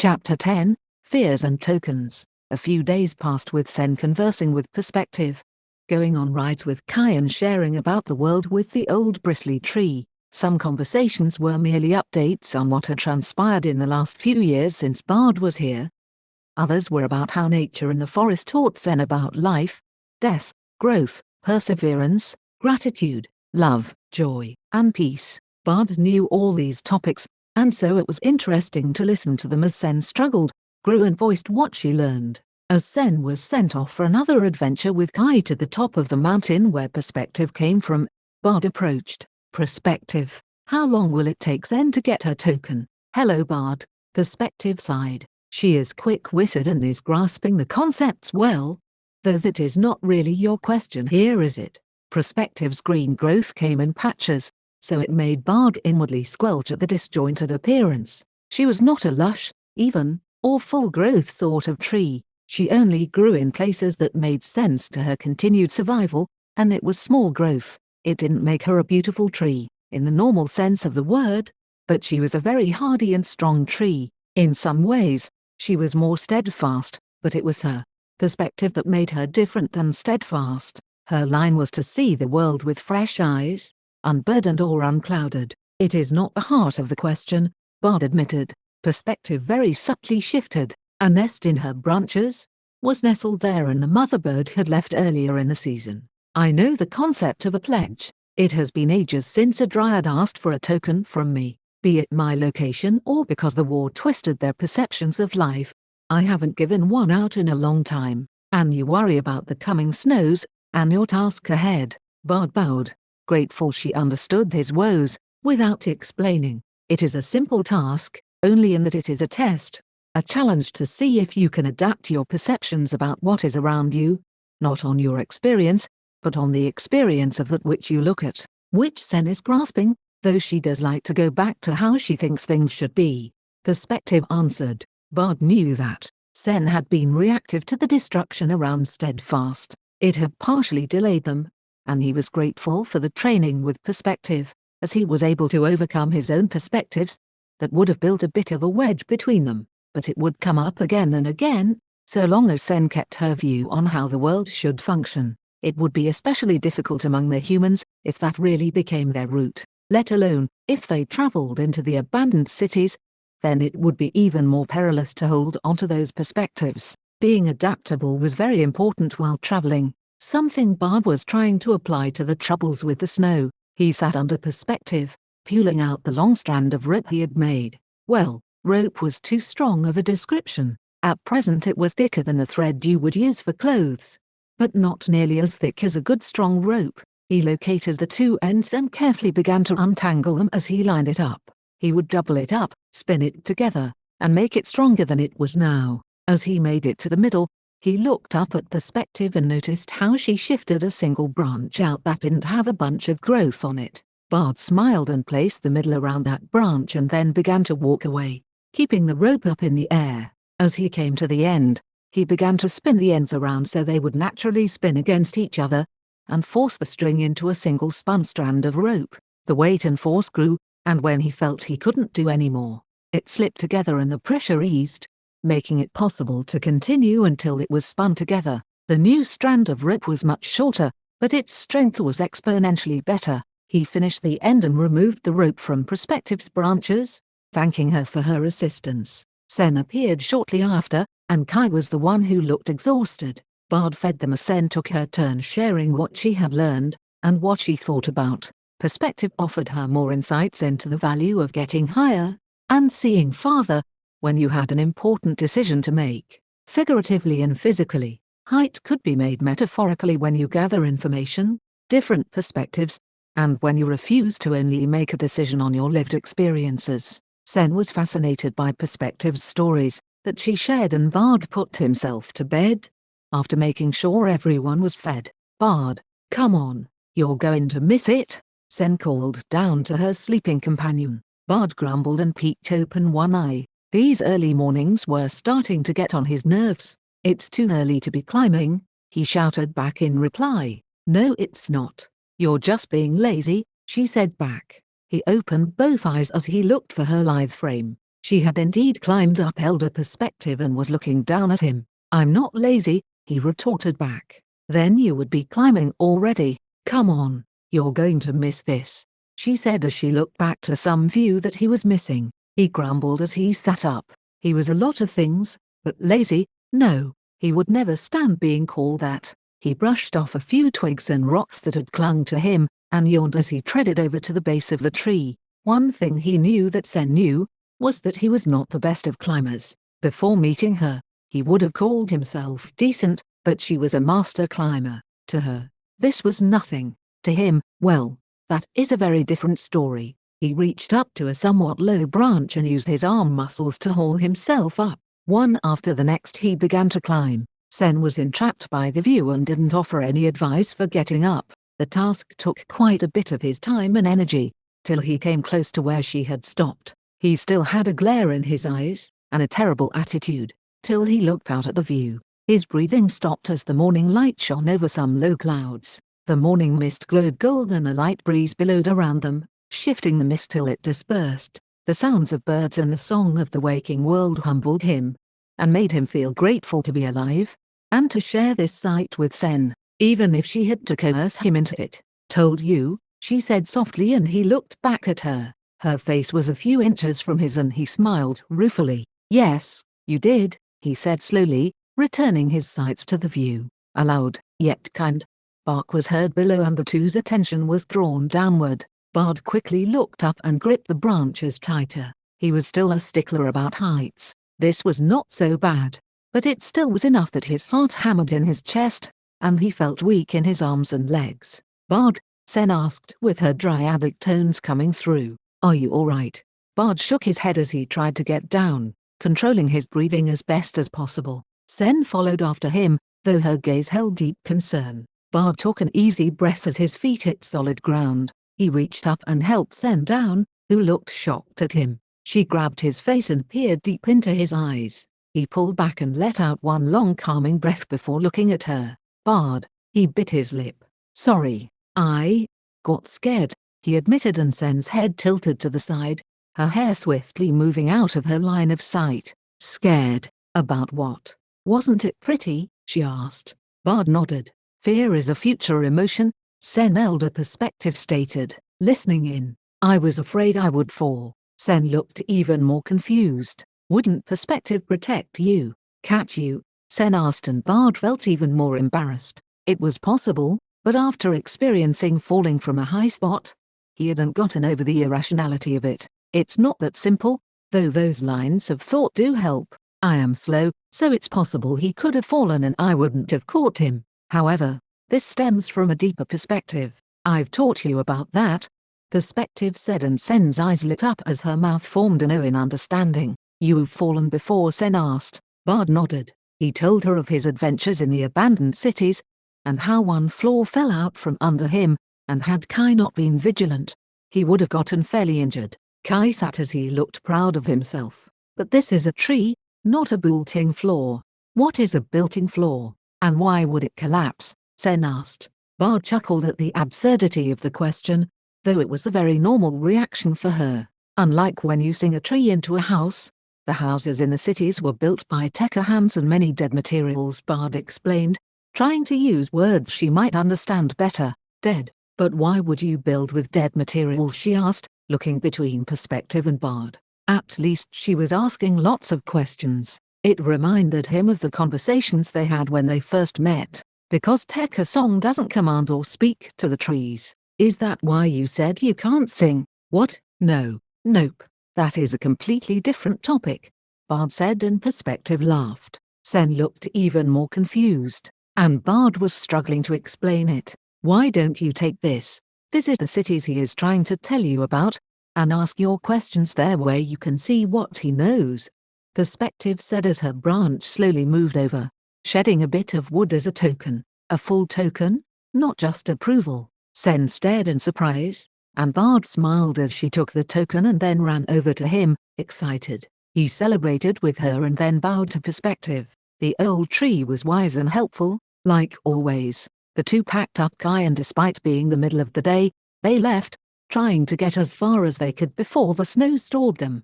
Chapter 10, Fears and Tokens. A few days passed with Sen conversing with perspective, going on rides with Kai and sharing about the world with the old bristly tree. Some conversations were merely updates on what had transpired in the last few years since Bard was here. Others were about how nature in the forest taught Sen about life, death, growth, perseverance, gratitude, love, joy, and peace. Bard knew all these topics, and so it was interesting to listen to them as Sen struggled, grew and voiced what she learned. As Sen was sent off for another adventure with Kai to the top of the mountain where perspective came from, Bard approached. Perspective. How long will it take Sen to get her token? Hello Bard. Perspective sighed. She is quick-witted and is grasping the concepts well. Though that is not really your question here, is it? Perspective's green growth came in patches, so it made Bard inwardly squelch at the disjointed appearance. She was not a lush, even, or full-growth sort of tree. She only grew in places that made sense to her continued survival, and it was small growth. It didn't make her a beautiful tree, in the normal sense of the word, but she was a very hardy and strong tree. In some ways, she was more steadfast, but it was her perspective that made her different than steadfast. Her line was to see the world with fresh eyes, unburdened or unclouded. It is not the heart of the question, Bard admitted. Perspective very subtly shifted. A nest in her branches was nestled there and the mother bird had left earlier in the season. I know the concept of a pledge. It has been ages since a dryad asked for a token from me, be it my location or because the war twisted their perceptions of life. I haven't given one out in a long time, and you worry about the coming snows, and your task ahead. Bard bowed, grateful she understood his woes, without explaining. It is a simple task, only in that it is a test, a challenge to see if you can adapt your perceptions about what is around you, not on your experience, but on the experience of that which you look at, which Sen is grasping, though she does like to go back to how she thinks things should be. Perspective answered. Bard knew that Sen had been reactive to the destruction around Steadfast. It had partially delayed them, and he was grateful for the training with perspective, as he was able to overcome his own perspectives that would have built a bit of a wedge between them, but it would come up again and again, so long as Sen kept her view on how the world should function. It would be especially difficult among the humans if that really became their route, let alone if they traveled into the abandoned cities. Then it would be even more perilous to hold onto those perspectives. Being adaptable was very important while traveling, something Bard was trying to apply to the troubles with the snow. He sat under perspective, pulling out the long strand of rope he had made. Well, rope was too strong of a description. At present it was thicker than the thread you would use for clothes, but not nearly as thick as a good strong rope. He located the two ends and carefully began to untangle them as he lined it up. He would double it up, spin it together, and make it stronger than it was now. As he made it to the middle, he looked up at perspective and noticed how she shifted a single branch out that didn't have a bunch of growth on it. Bard smiled and placed the middle around that branch and then began to walk away, keeping the rope up in the air. As he came to the end, he began to spin the ends around so they would naturally spin against each other, and force the string into a single spun strand of rope. The weight and force grew, and when he felt he couldn't do any more, it slipped together and the pressure eased, making it possible to continue until it was spun together. The new strand of rope was much shorter, but its strength was exponentially better. He finished the end and removed the rope from Perspective's branches, thanking her for her assistance. Sen appeared shortly after, and Kai was the one who looked exhausted. Bard fed them as Sen took her turn sharing what she had learned, and what she thought about. Perspective offered her more insights into the value of getting higher, and seeing farther, when you had an important decision to make. Figuratively and physically, height could be made metaphorically when you gather information, different perspectives, and when you refuse to only make a decision on your lived experiences. Sen was fascinated by Perspective's stories that she shared, and Bard put himself to bed after making sure everyone was fed. Bard, come on, you're going to miss it, Sen called down to her sleeping companion. Bard grumbled and peeked open one eye. These early mornings were starting to get on his nerves. It's too early to be climbing, he shouted back in reply. No, it's not. You're just being lazy, she said back. He opened both eyes as he looked for her lithe frame. She had indeed climbed up elder perspective and was looking down at him. "I'm not lazy," he retorted back. "Then you would be climbing already. Come on, you're going to miss this," she said as she looked back to some view that he was missing. He grumbled as he sat up. He was a lot of things, but lazy, no, he would never stand being called that. He brushed off a few twigs and rocks that had clung to him, and yawned as he treaded over to the base of the tree. One thing he knew that Sen knew, was that he was not the best of climbers. Before meeting her, he would have called himself decent, but she was a master climber. To her, this was nothing. To him, well, that is a very different story. He reached up to a somewhat low branch and used his arm muscles to haul himself up. One after the next he began to climb. Sen was entrapped by the view and didn't offer any advice for getting up. The task took quite a bit of his time and energy, till he came close to where she had stopped. He still had a glare in his eyes, and a terrible attitude, till he looked out at the view. His breathing stopped as the morning light shone over some low clouds. The morning mist glowed golden and a light breeze billowed around them, shifting the mist till it dispersed. The sounds of birds and the song of the waking world humbled him, and made him feel grateful to be alive, and to share this sight with Sen, even if she had to coerce him into it. "Told you," she said softly, and he looked back at her. Her face was a few inches from his and he smiled ruefully. "Yes, you did," he said slowly, returning his sights to the view. A loud, yet kind, bark was heard below and the two's attention was drawn downward. Bard quickly looked up and gripped the branches tighter. He was still a stickler about heights. This was not so bad, but it still was enough that his heart hammered in his chest, and he felt weak in his arms and legs. "Bard?" Sen asked with her dryadic tones coming through. "Are you alright?" Bard shook his head as he tried to get down, controlling his breathing as best as possible. Sen followed after him, though her gaze held deep concern. Bard took an easy breath as his feet hit solid ground. He reached up and helped Sen down, who looked shocked at him. She grabbed his face and peered deep into his eyes. He pulled back and let out one long calming breath before looking at her. "Bard," he bit his lip. "Sorry, I got scared," he admitted, and Sen's head tilted to the side, her hair swiftly moving out of her line of sight. "Scared? About what? Wasn't it pretty?" she asked. Bard nodded. "Fear is a future emotion," Sen elder perspective stated, listening in. "I was afraid I would fall." Sen looked even more confused. "Wouldn't perspective protect you? Catch you?" Sen asked, and Bard felt even more embarrassed. It was possible, but after experiencing falling from a high spot, he hadn't gotten over the irrationality of it. It's not that simple, though those lines of thought do help. I am slow, so it's possible he could have fallen and I wouldn't have caught him. However, this stems from a deeper perspective. I've taught you about that, perspective said, and Sen's eyes lit up as her mouth formed an O in understanding. "You've fallen before?" Sen asked. Bard nodded. He told her of his adventures in the abandoned cities, and how one floor fell out from under him, and had Kai not been vigilant, he would have gotten fairly injured. Kai sat as he looked proud of himself. "But this is a tree, not a building floor." "What is a building floor, and why would it collapse?" Sen asked. Bard chuckled at the absurdity of the question, though it was a very normal reaction for her. "Unlike when you sing a tree into a house, the houses in the cities were built by Tekka hands and many dead materials," Bard explained, trying to use words she might understand better. "Dead? But why would you build with dead materials?" she asked, looking between perspective and Bard. At least she was asking lots of questions. It reminded him of the conversations they had when they first met. "Because Tekka song doesn't command or speak to the trees. Is that why you said you can't sing?" "What? No. Nope. That is a completely different topic," Bard said, and perspective laughed. Sen looked even more confused, and Bard was struggling to explain it. "Why don't you take this, visit the cities he is trying to tell you about, and ask your questions there where you can see what he knows?" Perspective said as her branch slowly moved over, shedding a bit of wood as a token. "A full token? Not just approval?" Sen stared in surprise, and Bard smiled as she took the token and then ran over to him, excited. He celebrated with her and then bowed to perspective. The old tree was wise and helpful, like always. The two packed up Kai, and despite being the middle of the day, they left, trying to get as far as they could before the snow stalled them.